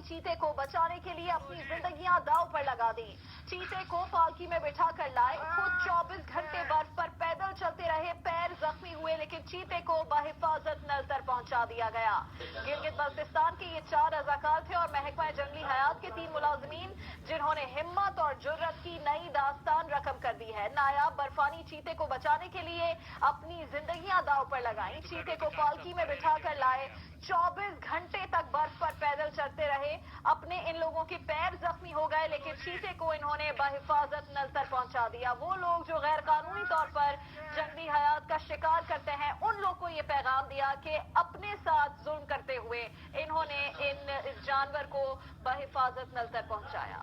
چیتے کو بچانے کے لیے اپنی زندگیاں داؤ پر لگا دی. چیتے کو پالکی میں بٹھا کر لائے, خود 24 گھنٹے برف پر پیدل چلتے رہے, پیر زخمی ہوئے لیکن چیتے کو بحفاظت نلتر پہنچا دیا گیا. گلگت بلتستان کے یہ 4 رضاکار تھے اور محکمہ جنگلی حیات کے 3 ملازمین جنہوں نے ہمت اور جرت کی نئی داستان رقم کر دی ہے. نایاب برفانی چیتے کو بچانے کے لیے اپنی زندگیاں داؤ پر لگائیں. چیتے کو پالکی میں بٹھا کر لائے, 24 گھنٹے تک برف پر پیدل چلتے رہے. اپنے ان لوگوں کے پیر زخمی ہو گئے لیکن چیتے کو انہوں نے بحفاظت نلتر پہنچا دیا. وہ لوگ جو غیر قانونی طور پر جنگلی حیات کا شکار کرتے ہیں, ان لوگ کو یہ پیغام دیا کہ اپنے ساتھ ظلم کرتے ہوئے انہوں نے اس جانور کو بحفاظت نلتر پہنچایا.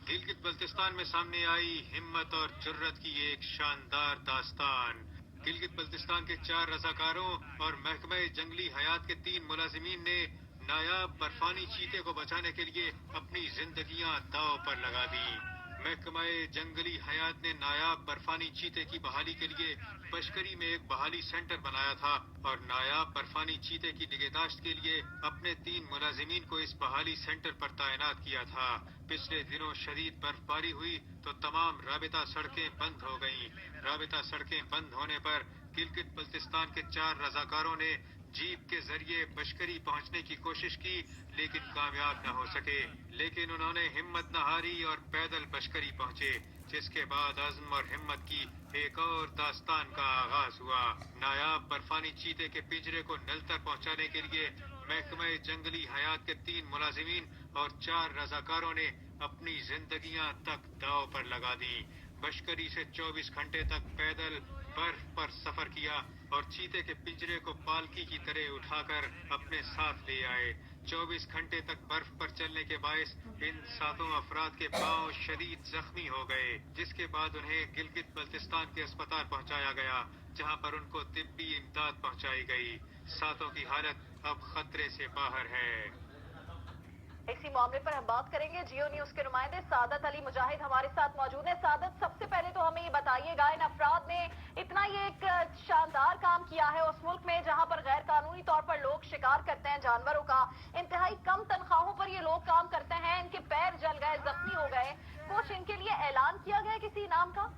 گلگت بلتستان میں سامنے آئی ہمت اور جرت کی ایک شاندار داستان. گلگت بلتستان کے 4 رضاکاروں اور محکمہ جنگلی حیات کے 3 ملازمین نے نایاب برفانی چیتے کو بچانے کے لیے اپنی زندگیاں داؤ پر لگا دی. محکمہ جنگلی حیات نے نایاب برفانی چیتے کی بحالی کے لیے بشکری میں ایک بحالی سینٹر بنایا تھا اور نایاب برفانی چیتے کی نگہداشت کے لیے اپنے 3 ملازمین کو اس بحالی سینٹر پر تعینات کیا تھا. پچھلے دنوں شدید برف باری ہوئی تو تمام رابطہ سڑکیں بند ہو گئیں. رابطہ سڑکیں بند ہونے پر گلگت بلتستان کے 4 رضاکاروں نے جیپ کے ذریعے بشکری پہنچنے کی کوشش کی لیکن کامیاب نہ ہو سکے. لیکن انہوں نے ہمت نہ ہاری اور پیدل بشکری پہنچے, جس کے بعد عزم اور ہمت کی ایک اور داستان کا آغاز ہوا. نایاب برفانی چیتے کے پنجرے کو نلتر پہنچانے کے لیے محکمہ جنگلی حیات کے 3 ملازمین اور 4 رضاکاروں نے اپنی زندگیاں تک داؤ پر لگا دی. بشکری سے 24 گھنٹے تک پیدل برف پر سفر کیا اور چیتے کے پنجرے کو پالکی کی طرح اٹھا کر اپنے ساتھ لے آئے. 24 گھنٹے تک برف پر چلنے کے باعث ان 7 افراد کے پاؤں شدید زخمی ہو گئے, جس کے بعد انہیں گلگت بلتستان کے اسپتال پہنچایا گیا جہاں پر ان کو طبی امداد پہنچائی گئی. 7 کی حالت اب خطرے سے باہر ہے. اسی معاملے پر ہم بات کریں گے. جیو نیوز کے نمائندے سعادت علی مجاہد ہمارے ساتھ موجود ہیں. سعادت, سب سے پہلے تو ہمیں یہ بتائیے گا, ان افراد نے اتنا یہ ایک شاندار کام کیا ہے اس ملک میں جہاں پر غیر قانونی طور پر لوگ شکار کرتے ہیں جانوروں کا, انتہائی کم تنخواہوں پر یہ لوگ کام کرتے ہیں, ان کے پیر جل گئے, زخمی ہو گئے, کچھ ان کے لیے اعلان کیا گیا کسی انعام کا؟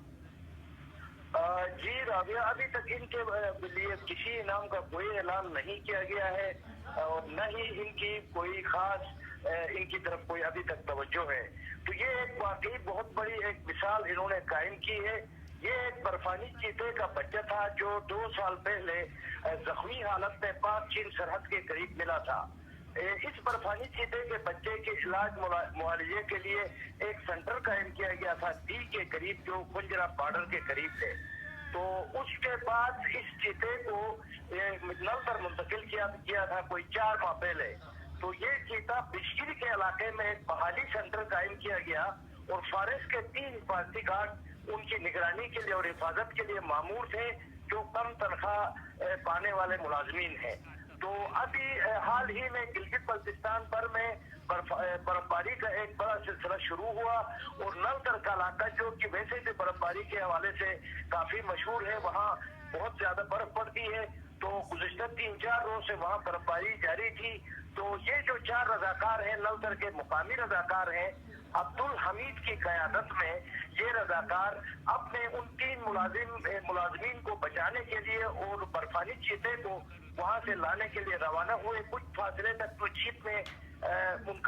جی رابعہ, ابھی تک ان کے لیے کسی انعام کا کوئی اعلان نہیں کیا گیا ہے اور نہ ہی ان کی کوئی خاص ان کی طرف کوئی ابھی تک توجہ ہے. تو یہ ایک واقعی بہت بڑی ایک مثال انہوں نے قائم کی ہے. یہ ایک برفانی چیتے کا بچہ تھا جو 2 سال پہلے زخمی حالت میں پاک چین سرحد کے قریب ملا تھا. اس برفانی چیتے کے بچے کے علاج معالجے کے لیے ایک سینٹر قائم کیا گیا تھا دی کے قریب, جو کنجرا بارڈر کے قریب تھے. تو اس کے بعد اس چیتے کو نل پر منتقل کیا تھا کوئی 4 ماہ پہلے. تو یہ چیتا بشکری کے علاقے میں ایک بحالی سینٹر قائم کیا گیا اور فارسٹ کے 3 حفاظتی گارڈ ان کی نگرانی کے لیے اور حفاظت کے لیے مامور تھے جو کم تنخواہ پانے والے ملازمین ہیں. تو ابھی حال ہی میں گلگت بلتستان پر میں برف باری کا ایک بڑا سلسلہ شروع ہوا اور نلتر کا علاقہ جو کہ ویسے بھی برف باری کے حوالے سے کافی مشہور ہے, وہاں بہت زیادہ برف پڑتی ہے. تو گزشتہ 3-4 روز سے وہاں برف باری جاری تھی. تو یہ جو 4 رضاکار ہیں, نلتر کے مقامی رضاکار ہیں, عبدالحمید کی قیادت میں یہ رضاکار اپنے ان 3 ملازمین کو بچانے کے لیے اور برفانی چیتے کو وہاں سے لانے کے لیے روانہ ہوئے. کچھ فاصلے تک تو جیپ میں ان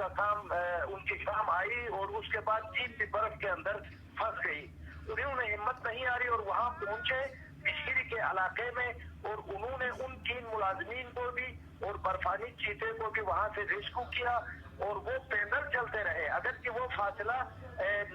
کی کام آئی اور اس کے بعد جیپ بھی برف کے اندر پھنس گئی. انہیں ہمت نہیں آ رہی اور وہاں پہنچے بشکری کے علاقے میں اور انہوں نے ان 3 ملازمین کو بھی اور برفانی چیتے کو بھی وہاں سے ریسکیو کیا اور وہ پیدل چلتے رہے. اگرچہ وہ فاصلہ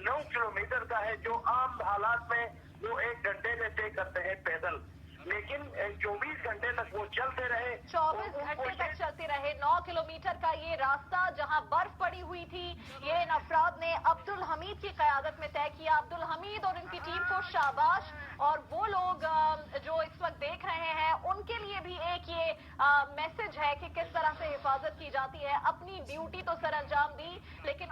9 کلومیٹر کا ہے جو عام حالات میں وہ 1 گھنٹے میں طے کرتے ہیں پیدل, لیکن 24 گھنٹے تک وہ چلتے رہے. 24 گھنٹے تک چلتے رہے. 9 کلومیٹر کا یہ راستہ جہاں برف پڑی ہوئی تھی, یہ ان افراد نے عبدالحمید کی قیادت میں طے کیا. عبدالحمید اور ان کی ٹیم کو شاباش. اور وہ لوگ جو اس وقت دیکھ رہے ہیں ان کے لیے بھی ایک یہ میسج ہے کہ کس طرح سے حفاظت کی جاتی ہے. اپنی ڈیوٹی تو سر انجام دی لیکن